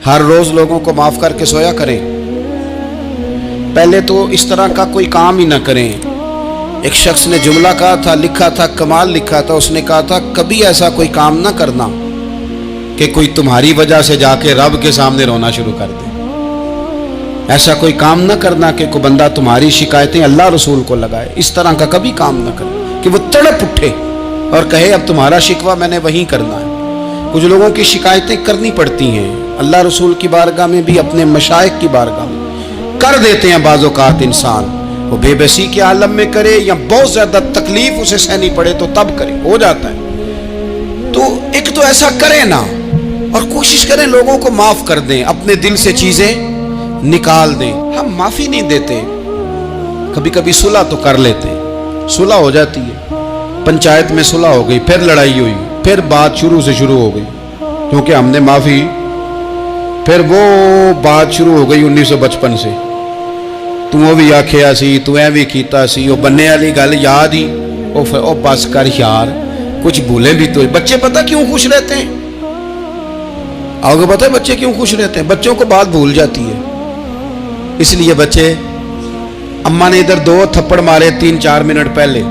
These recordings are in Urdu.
ہر روز لوگوں کو معاف کر کے سویا کریں. پہلے تو اس طرح کا کوئی کام ہی نہ کریں. ایک شخص نے جملہ کہا تھا، لکھا تھا، کمال لکھا تھا. اس نے کہا تھا کبھی ایسا کوئی کام نہ کرنا کہ کوئی تمہاری وجہ سے جا کے رب کے سامنے رونا شروع کر دے. ایسا کوئی کام نہ کرنا کہ کوئی بندہ تمہاری شکایتیں اللہ رسول کو لگائے. اس طرح کا کبھی کام نہ کرے کہ وہ تڑپ اٹھے اور کہے اب تمہارا شکوہ میں نے وہیں کرنا ہے. کچھ لوگوں کی شکایتیں کرنی پڑتی ہیں اللہ رسول کی بارگاہ میں بھی، اپنے مشائخ کی بارگاہ میں کر دیتے ہیں. بعض اوقات انسان وہ بے بسی کے عالم میں کرے یا بہت زیادہ تکلیف اسے سہنی پڑے تو تب کرے، ہو جاتا ہے. تو ایک تو ایسا کریں نا، اور کوشش کریں لوگوں کو معاف کر دیں، اپنے دل سے چیزیں نکال دیں. ہم معافی نہیں دیتے، کبھی کبھی صلح تو کر لیتے ہیں. صلح ہو جاتی ہے، پنچایت میں صلح ہو گئی، پھر لڑائی ہوئی، پھر بات شروع سے شروع ہو گئی کیونکہ ہم نے معافی، پھر وہ بات شروع ہو گئی 1955 سے. تو وہ بھی آکھیا سی، تو اے بھی کیتا سی، وہ بننے والی گل یاد ہی، او بس کر یار، کچھ بھولے بھی تو. بچے پتہ کیوں خوش رہتے ہیں؟ آپ کو پتہ ہے بچے کیوں خوش رہتے ہیں؟ بچوں کو بات بھول جاتی ہے. اس لیے بچے، اماں نے ادھر 2 تھپڑ مارے 3-4 منٹ پہلے،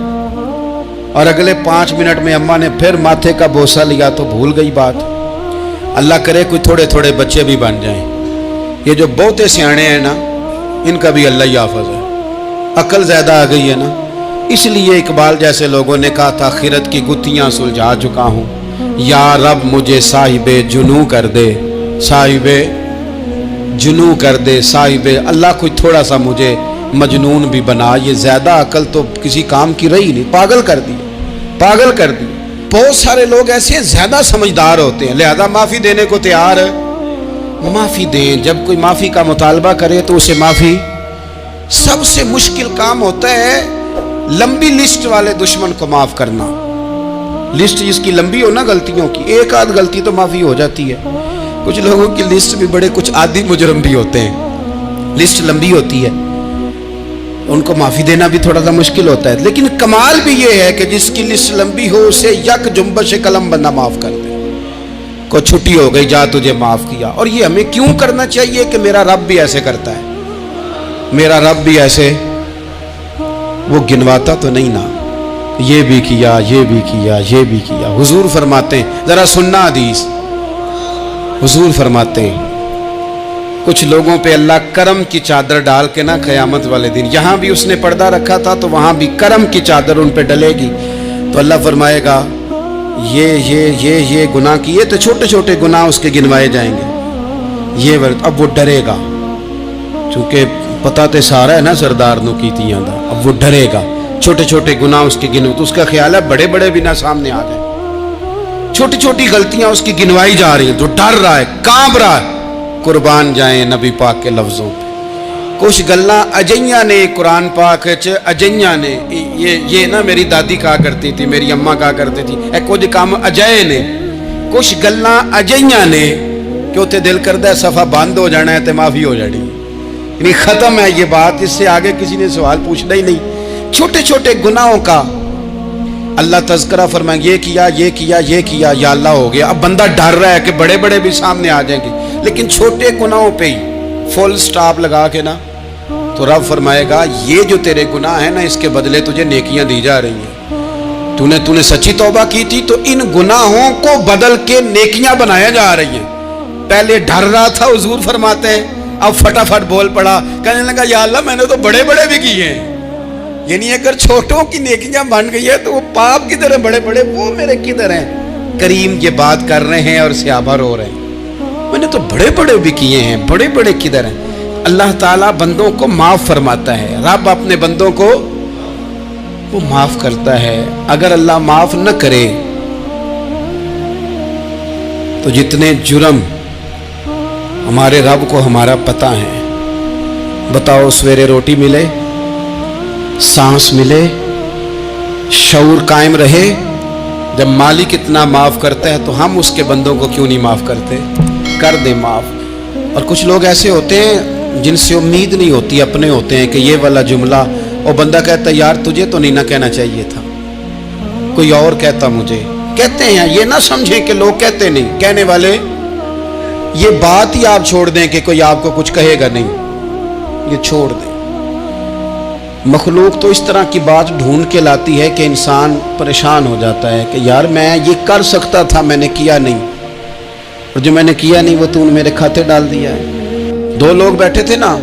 اور اگلے 5 منٹ میں اماں نے پھر ماتھے کا بوسہ لیا تو بھول گئی بات. اللہ کرے کوئی تھوڑے تھوڑے بچے بھی بن جائیں. یہ جو بہتے سیانے ہیں نا، ان کا بھی اللہ ہی حافظ ہے. عقل زیادہ آ گئی ہے نا. اس لیے اقبال جیسے لوگوں نے کہا تھا خیرت کی گتھیاں سلجھا چکا ہوں، یا رب مجھے صاحب جنوں کر دے، صاحب جنوں کر دے، صاحب اللہ کوئی تھوڑا سا مجھے مجنون بھی بنا. یہ زیادہ عقل تو کسی کام کی رہی نہیں، پاگل کر دی، پاگل کر دی. بہت سارے لوگ ایسے زیادہ سمجھدار ہوتے ہیں، لہذا معافی دینے کو تیار ہے. معافی دیں. جب کوئی معافی کا مطالبہ کرے تو اسے معافی. سب سے مشکل کام ہوتا ہے لمبی لسٹ والے دشمن کو معاف کرنا. لسٹ جس کی لمبی ہو نا غلطیوں کی، ایک آدھ غلطی تو معافی ہو جاتی ہے. کچھ لوگوں کی لسٹ بھی بڑے کچھ عادی مجرم بھی ہوتے ہیں، لسٹ لمبی ہوتی ہے، ان کو معافی دینا بھی تھوڑا سا مشکل ہوتا ہے. لیکن کمال بھی یہ ہے کہ جس کی لسٹ لمبی ہو اسے یک جنبش قلم بندہ معاف کر دے. کوئی چھٹی ہو گئی، جا تجھے معاف کیا. اور یہ ہمیں کیوں کرنا چاہیے کہ میرا رب بھی ایسے کرتا ہے، میرا رب بھی ایسے، وہ گنواتا تو نہیں نا، یہ بھی کیا، یہ بھی کیا، یہ بھی کیا. حضور فرماتے ہیں، ذرا سننا حدیث، حضور فرماتے ہیں کچھ لوگوں پہ اللہ کرم کی چادر ڈال کے نا قیامت والے دن، یہاں بھی اس نے پردہ رکھا تھا تو وہاں بھی کرم کی چادر ان پہ ڈلے گی. تو اللہ فرمائے گا یہ گناہ کیے تو چھوٹے چھوٹے گناہ اس کے گنوائے جائیں گے. یہ اب وہ ڈرے گا، چونکہ پتہ تے سارا ہے نا سردار نو کیتیاں دا. اب وہ ڈرے گا، چھوٹے چھوٹے گناہ اس کے گنو، تو اس کا خیال ہے بڑے بڑے بھی نہ سامنے آ جائیں. چھوٹی چھوٹی غلطیاں اس کی گنوائی جا رہی ہیں تو ڈر رہا ہے، کانپ رہا ہے. قربان جائیں نبی پاک کے لفظوں پہ. کچھ گلاں اجیاں نے قرآن پاک اجیاں نے، یہ نا میری دادی کہا کرتی تھی، میری اماں کہا کرتی تھی، اے کچھ کام اجائے نے، کچھ گلاں اجیاں نے کہ اتنے دل کردہ ہے صفحہ بند ہو جانا ہے تو معافی ہو جانی، یعنی ختم ہے یہ بات، اس سے آگے کسی نے سوال پوچھنا ہی نہیں. چھوٹے چھوٹے گناہوں کا اللہ تذکرہ فرمائیں، یہ کیا یہ کیا یہ کیا، یا اللہ ہو گیا. اب بندہ ڈر رہا ہے کہ بڑے بڑے بھی سامنے آ جائیں گے، لیکن چھوٹے گناہوں پہ ہی فل سٹاپ لگا کے نا تو رب فرمائے گا یہ جو تیرے گناہ ہیں نا اس کے بدلے تجھے نیکیاں دی جا رہی ہیں. تو نے سچی توبہ کی تھی تو ان گناہوں کو بدل کے نیکیاں بنایا جا رہی ہیں. پہلے ڈر رہا تھا، حضور فرماتے ہیں، اب فٹافٹ بول پڑا، کہنے لگا یا اللہ میں نے تو بڑے بڑے بھی کیے ہیں. یعنی اگر چھوٹوں کی نیکیاں بن گئی ہے تو وہ پاپ کدھر ہیں، بڑے بڑے وہ میرے کدھر ہیں. کریم یہ بات کر رہے ہیں اور صحابہ رو رہے ہیں، میں نے تو بڑے بڑے بھی کیے ہیں، بڑے بڑے کدھر ہیں. اللہ تعالیٰ بندوں کو معاف فرماتا ہے. رب اپنے بندوں کو وہ معاف کرتا ہے. اگر اللہ معاف نہ کرے تو جتنے جرم ہمارے رب کو ہمارا پتہ ہے. بتاؤ سویرے روٹی ملے، سانس ملے، شعور قائم رہے، جب مالک اتنا معاف کرتا ہے تو ہم اس کے بندوں کو کیوں نہیں معاف کرتے؟ کر دے معاف. اور کچھ لوگ ایسے ہوتے ہیں جن سے امید نہیں ہوتی، اپنے ہوتے ہیں کہ یہ والا جملہ، اور بندہ کہتا ہے یار تجھے تو نہیں نہ کہنا چاہیے تھا، کوئی اور کہتا مجھے. کہتے ہیں، یہ نہ سمجھیں کہ لوگ کہتے نہیں، کہنے والے یہ بات ہی آپ چھوڑ دیں کہ کوئی آپ کو کچھ کہے گا نہیں، یہ چھوڑ دیں۔ مخلوق تو اس طرح کی بات ڈھونڈ کے لاتی ہے کہ انسان پریشان ہو جاتا ہے کہ یار میں یہ کر سکتا تھا، میں نے کیا نہیں، اور جو میں نے کیا نہیں وہ تو نے میرے کھاتے ڈال دیا ہے۔ دو لوگ بیٹھے تھے نا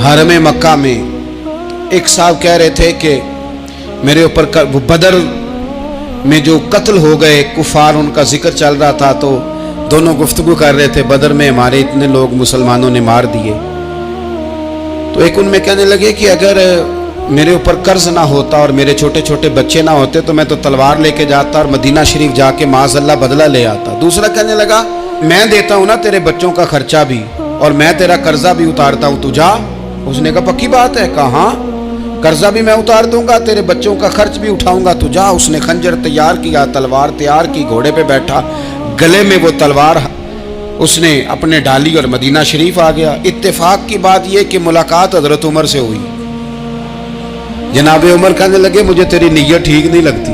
حرم مکہ میں، ایک صاحب کہہ رہے تھے کہ میرے اوپر بدر میں جو قتل ہو گئے کفار، ان کا ذکر چل رہا تھا، تو دونوں گفتگو کر رہے تھے بدر میں ہمارے اتنے لوگ مسلمانوں نے مار دیے۔ تو ایک ان میں کہنے لگے کہ اگر میرے اوپر قرض نہ ہوتا اور میرے چھوٹے چھوٹے بچے نہ ہوتے تو میں تو تلوار لے کے جاتا اور مدینہ شریف جا کے معاذ اللہ بدلہ لے آتا۔ دوسرا کہنے لگا میں دیتا ہوں نا تیرے بچوں کا خرچہ بھی اور میں تیرا قرضہ بھی اتارتا ہوں، تو جا۔ اس نے کہا پکی بات ہے؟ کہا ہاں، قرضہ بھی میں اتار دوں گا، تیرے بچوں کا خرچ بھی اٹھاؤں گا، تو جا۔ اس نے خنجر تیار کیا، تلوار تیار کی، گھوڑے پہ بیٹھا، گلے میں وہ تلوار اس نے اپنے ڈالی اور مدینہ شریف آ گیا۔ اتفاق کی بات یہ کہ ملاقات حضرت عمر سے ہوئی۔ جناب عمر کہنے لگے مجھے تیری نیت ٹھیک نہیں لگتی۔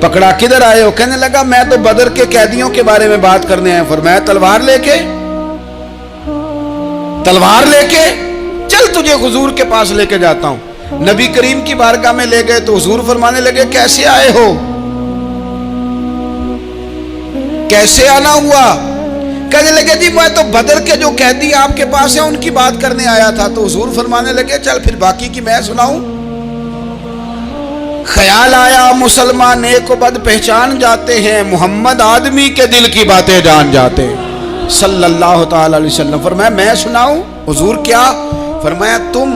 پکڑا کدھر آئے ہو؟ کہنے لگا میں تو بدر کے قیدیوں کے بارے میں بات کرنے آئے۔ فرمایا تلوار لے کے چل تجھے حضور کے پاس لے کے جاتا ہوں۔ نبی کریم کی بارگاہ میں لے گئے تو حضور فرمانے لگے کیسے آئے ہو؟ کیسے آنا ہوا؟ کہنے لگے جی میں تو بدر کے جو قیدی آپ کے پاس ہیں ان کی بات کرنے آیا تھا۔ تو حضور فرمانے لگے چل پھر باقی کی میں سناؤں۔ خیال آیا مسلمان نیک و بد پہچان جاتے ہیں، محمد آدمی کے دل کی باتیں جان جاتے ہیں صلی اللہ تعالی علیہ وسلم۔ فرمایا میں سناؤں؟ حضور کیا؟ فرمایا تم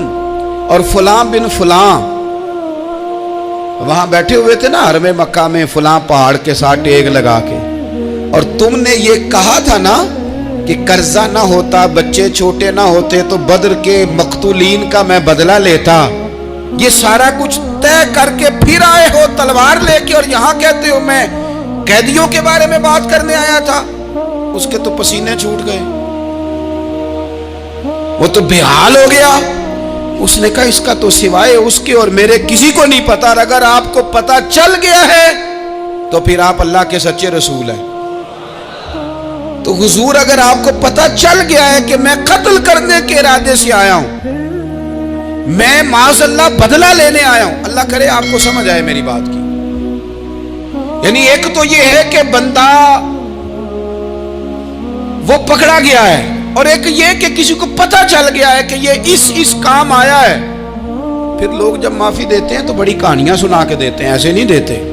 اور فلاں بن فلاں وہاں بیٹھے ہوئے تھے نا حرم مکہ میں فلاں پہاڑ کے ساتھ ٹیک لگا کے، اور تم نے یہ کہا تھا نا کہ قرضہ نہ ہوتا، بچے چھوٹے نہ ہوتے تو بدر کے مقتولین کا میں بدلہ لیتا۔ یہ سارا کچھ طے کر کے پھر آئے ہو تلوار لے کے، اور یہاں کہتے ہو میں قیدیوں کے بارے میں بات کرنے آیا تھا۔ اس کے تو پسینے چھوٹ گئے، وہ تو بے حال ہو گیا۔ اس نے کہا اس کا تو سوائے اس کے اور میرے کسی کو نہیں پتا، اور اگر آپ کو پتا چل گیا ہے تو پھر آپ اللہ کے سچے رسول ہیں۔ تو حضور اگر آپ کو پتا چل گیا ہے کہ میں قتل کرنے کے ارادے سے آیا ہوں، میں معاذ اللہ بدلہ لینے آیا ہوں، اللہ کرے آپ کو سمجھ آئے میری بات کی۔ یعنی ایک تو یہ ہے کہ بندہ وہ پکڑا گیا ہے، اور ایک یہ کہ کسی کو پتا چل گیا ہے کہ یہ اس کام آیا ہے۔ پھر لوگ جب معافی دیتے ہیں تو بڑی کہانیاں سنا کے دیتے ہیں، ایسے نہیں دیتے۔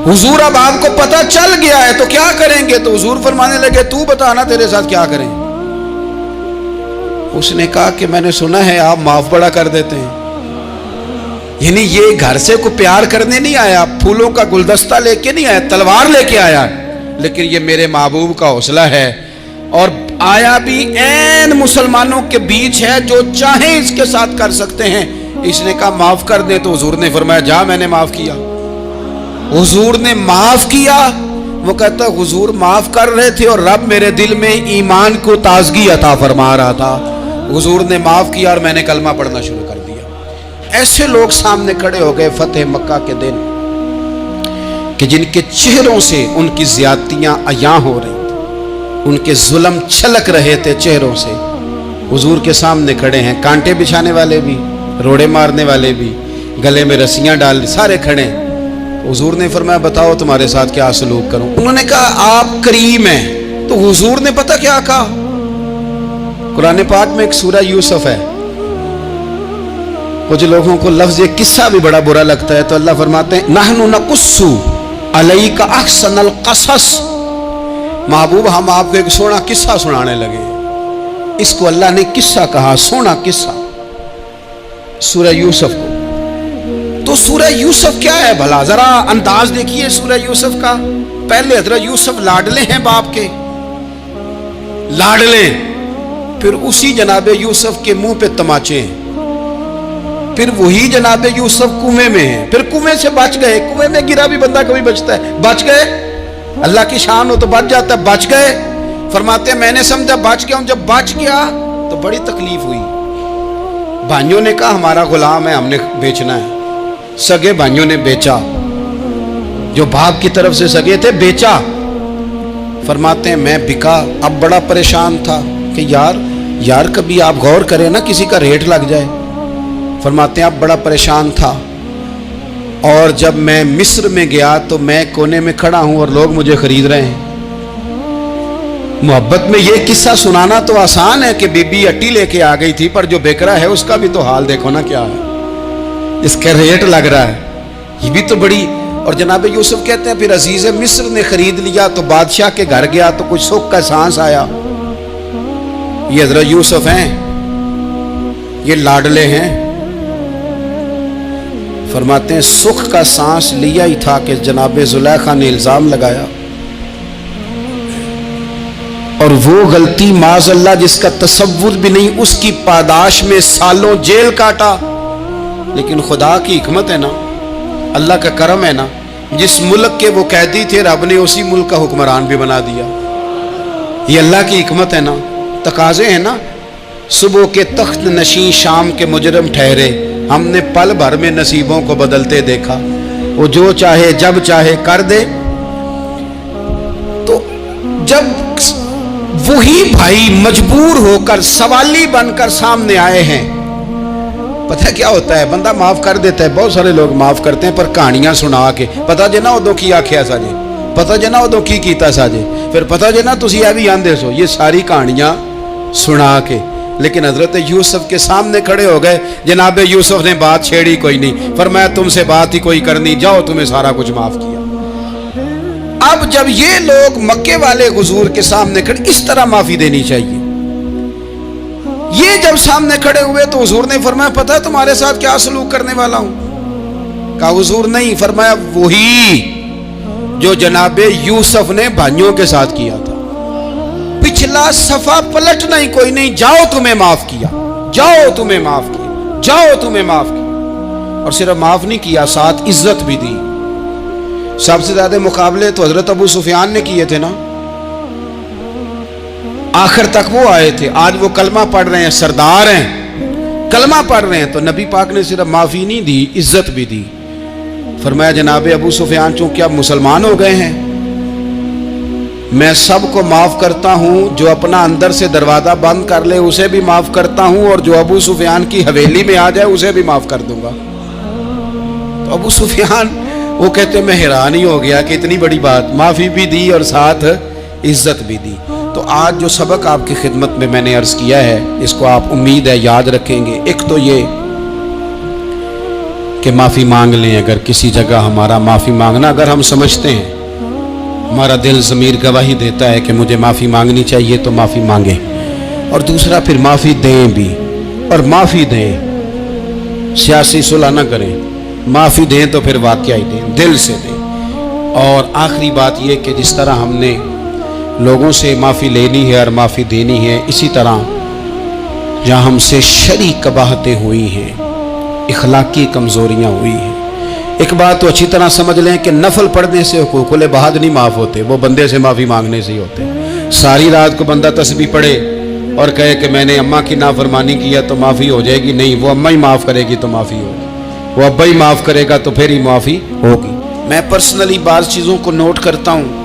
حضور اب آپ کو پتا چل گیا ہے تو کیا کریں گے؟ تو حضور فرمانے لگے تو بتانا تیرے ساتھ کیا کریں۔ اس نے کہا کہ میں نے سنا ہے آپ معاف بڑا کر دیتے ہیں۔ یعنی یہ گھر سے کوئی پیار کرنے نہیں آیا، پھولوں کا گلدستہ لے کے نہیں آیا، تلوار لے کے آیا، لیکن یہ میرے محبوب کا حوصلہ ہے، اور آیا بھی عین مسلمانوں کے بیچ ہے، جو چاہیں اس کے ساتھ کر سکتے ہیں۔ اس نے کہا معاف کر دیں، تو حضور نے فرمایا جا میں نے معاف کیا۔ حضور نے معاف کیا۔ وہ کہتا حضور معاف کر رہے تھے اور رب میرے دل میں ایمان کو تازگی عطا فرما رہا تھا۔ حضور نے معاف کیا اور میں نے کلمہ پڑھنا شروع کر دیا۔ ایسے لوگ سامنے کھڑے ہو گئے فتح مکہ کے دن کہ جن کے چہروں سے ان کی زیادتیاں عیاں ہو رہی تھیں، ان کے ظلم چھلک رہے تھے چہروں سے۔ حضور کے سامنے کھڑے ہیں، کانٹے بچھانے والے بھی، روڑے مارنے والے بھی، گلے میں رسیاں ڈال سارے کھڑے ہیں۔ حضور نے فرمایا بتاؤ تمہارے ساتھ کیا سلوک کروں؟ انہوں نے کہا آپ کریم ہیں۔ تو حضور نے پتہ کیا کہا؟ قرآن پاک میں ایک سورہ یوسف ہے، کچھ لوگوں کو لفظ یہ قصہ بھی بڑا برا لگتا ہے، تو اللہ فرماتے ہیں نحن نقص علیک احسن القصص، محبوب ہم آپ کو ایک سونا قصہ سنانے لگے۔ اس کو اللہ نے قصہ کہا، سونا قصہ، سورہ یوسف کو۔ تو سورہ یوسف کیا ہے بھلا؟ ذرا انداز دیکھیے سورہ یوسف کا۔ پہلے حضرت یوسف لاڈلے ہیں باپ کے، لاڈلے، پھر اسی جناب یوسف کے منہ پہ تماچے ہیں، پھر وہی جناب یوسف کنویں میں ہیں، پھر کنویں سے بچ گئے۔ کنویں میں گرا بھی بندہ کبھی بچتا ہے، بچ گئے، اللہ کی شان ہو تو بچ جاتا ہے، بچ گئے۔ فرماتے ہیں میں نے سمجھا بچ گیا ہوں، جب بچ گیا تو بڑی تکلیف ہوئی۔ بھائیوں نے کہا ہمارا غلام ہے، ہم نے بیچنا ہے۔ سگے بھائیوں نے بیچا، جو باپ کی طرف سے سگے تھے بیچا، فرماتے ہیں میں بکا، اب بڑا پریشان تھا کہ یار کبھی آپ غور کریں نا کسی کا ریٹ لگ جائے. فرماتے ہیں اب بڑا پریشان تھا، اور جب میں مصر میں گیا تو میں کونے میں کھڑا ہوں اور لوگ مجھے خرید رہے ہیں. محبت میں یہ قصہ سنانا تو آسان ہے کہ بی بی اٹی لے کے آ گئی تھی، پر جو بیکرا ہے اس کا بھی تو حال دیکھو نا کیا ہے، اس کا ریٹ لگ رہا ہے. یہ بھی تو بڑی. اور جناب یوسف کہتے ہیں پھر عزیز مصر نے خرید لیا تو بادشاہ کے گھر گیا تو کچھ سکھ کا سانس آیا. یہ حضرت یوسف ہیں، یہ لاڈلے ہیں. فرماتے ہیں سکھ کا سانس لیا ہی تھا کہ جناب زلیخا نے الزام لگایا، اور وہ غلطی معاذ اللہ جس کا تصور بھی نہیں، اس کی پاداش میں سالوں جیل کاٹا. لیکن خدا کی حکمت ہے نا، اللہ کا کرم ہے نا، جس ملک کے وہ قیدی تھے رب نے اسی ملک کا حکمران بھی بنا دیا. یہ اللہ کی حکمت ہے نا، تقاضے ہیں نا. صبح کے تخت نشین شام کے مجرم ٹھہرے، ہم نے پل بھر میں نصیبوں کو بدلتے دیکھا. وہ جو چاہے جب چاہے کر دے. تو جب وہی بھائی مجبور ہو کر سوالی بن کر سامنے آئے ہیں، پتہ کیا ہوتا ہے، بندہ معاف کر دیتا ہے. بہت سارے لوگ معاف کرتے ہیں پر کہانیاں سنا کے، پتہ جے نا ادو کی آکھیا سا جے، پتہ جے نا ادو کی کیتا سا جے، پھر پتہ جے نا تسی اے بھی آندے سو. یہ ساری کہانیاں سنا کے. لیکن حضرت یوسف کے سامنے کھڑے ہو گئے. جناب یوسف نے بات چھیڑی کوئی نہیں، فرمایا تم سے بات ہی کوئی کرنی، جاؤ تمہیں سارا کچھ معاف کیا. اب جب یہ لوگ مکے والے حضور کے سامنے کھڑے، اس طرح معافی دینی چاہیے. یہ جب سامنے کھڑے ہوئے تو حضور نے فرمایا پتہ ہے تمہارے ساتھ کیا سلوک کرنے والا ہوں؟ کہا حضور نہیں. فرمایا وہی جو جناب یوسف نے بھائیوں کے ساتھ کیا تھا. پچھلا صفحہ پلٹنا ہی کوئی نہیں، جاؤ تمہیں معاف کیا، جاؤ تمہیں معاف کیا، جاؤ تمہیں معاف کیا. اور صرف معاف نہیں کیا، ساتھ عزت بھی دی. سب سے زیادہ مقابلے تو حضرت ابو سفیان نے کیے تھے نا، آخر تک وہ آئے تھے. آج وہ کلمہ پڑھ رہے ہیں، سردار ہیں، کلمہ پڑھ رہے ہیں. تو نبی پاک نے صرف معافی نہیں دی، عزت بھی دی. فرمایا جناب ابو سفیان چونکہ اب مسلمان ہو گئے ہیں، میں سب کو معاف کرتا ہوں. جو اپنا اندر سے دروازہ بند کر لے اسے بھی معاف کرتا ہوں، اور جو ابو سفیان کی حویلی میں آ جائے اسے بھی معاف کر دوں گا. تو ابو سفیان وہ کہتے میں حیران ہی ہو گیا کہ اتنی بڑی بات، معافی بھی دی اور ساتھ عزت بھی دی. تو آج جو سبق آپ کی خدمت میں میں نے عرض کیا ہے، اس کو آپ امید ہے یاد رکھیں گے. ایک تو یہ کہ معافی مانگ لیں. اگر کسی جگہ ہمارا معافی مانگنا، اگر ہم سمجھتے ہیں، ہمارا دل ضمیر گواہی دیتا ہے کہ مجھے معافی مانگنی چاہیے، تو معافی مانگیں. اور دوسرا پھر معافی دیں بھی، اور معافی دیں، سیاسی صلح نہ کریں. معافی دیں تو پھر واقعی دیں، دل سے دیں. اور آخری بات یہ کہ جس طرح ہم نے لوگوں سے معافی لینی ہے اور معافی دینی ہے، اسی طرح جہاں ہم سے شرعی قباحتیں ہوئی ہیں، اخلاقی کمزوریاں ہوئی ہیں، ایک بات تو اچھی طرح سمجھ لیں کہ نفل پڑھنے سے حقوق العباد نہیں معاف ہوتے، وہ بندے سے معافی مانگنے سے ہی ہوتے ہیں. ساری رات کو بندہ تسبیح پڑھے اور کہے کہ میں نے اماں کی نافرمانی کیا تو معافی ہو جائے گی، نہیں، وہ اماں ہی معاف کرے گی تو معافی ہوگی، وہ ابا ہی معاف کرے گا تو پھر ہی معافی ہوگی. میں پرسنلی بعض چیزوں کو نوٹ کرتا ہوں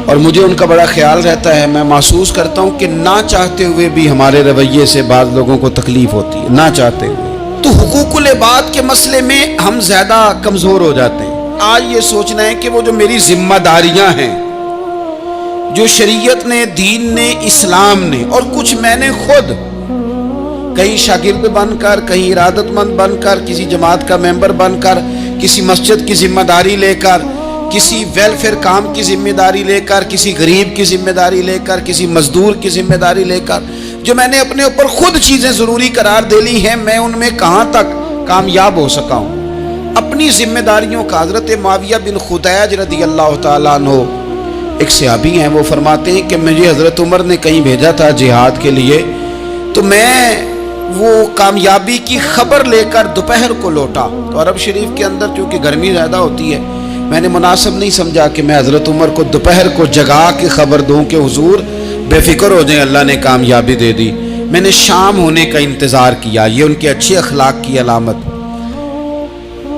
اور مجھے ان کا بڑا خیال رہتا ہے. میں محسوس کرتا ہوں کہ نہ چاہتے ہوئے بھی ہمارے رویے سے بعض لوگوں کو تکلیف ہوتی ہے، نہ چاہتے ہوئے. تو حقوق العباد کے مسئلے میں ہم زیادہ کمزور ہو جاتے ہیں. آج یہ سوچنا ہے کہ وہ جو میری ذمہ داریاں ہیں، جو شریعت نے، دین نے، اسلام نے، اور کچھ میں نے خود کہیں شاگرد بن کر، کہیں ارادت مند بن کر، کسی جماعت کا ممبر بن کر، کسی مسجد کی ذمہ داری لے کر، کسی ویلفیئر کام کی ذمہ داری لے کر، کسی غریب کی ذمہ داری لے کر، کسی مزدور کی ذمہ داری لے کر، جو میں نے اپنے اوپر خود چیزیں ضروری قرار دے لی ہیں، میں ان میں کہاں تک کامیاب ہو سکا ہوں. اپنی ذمہ داریوں کا حضرت معاویہ بن خدیج رضی اللہ تعالیٰ عنہ ایک صحابی ہیں، وہ فرماتے ہیں کہ مجھے حضرت عمر نے کہیں بھیجا تھا جہاد کے لیے، تو میں وہ کامیابی کی خبر لے کر دوپہر کو لوٹا. تو عرب شریف کے اندر چونکہ گرمی زیادہ ہوتی ہے، میں نے مناسب نہیں سمجھا کہ میں حضرت عمر کو دوپہر کو جگا کے خبر دوں کہ حضور بے فکر ہو جائیں، اللہ نے کامیابی دے دی. میں نے شام ہونے کا انتظار کیا. یہ ان کے اچھے اخلاق کی علامت.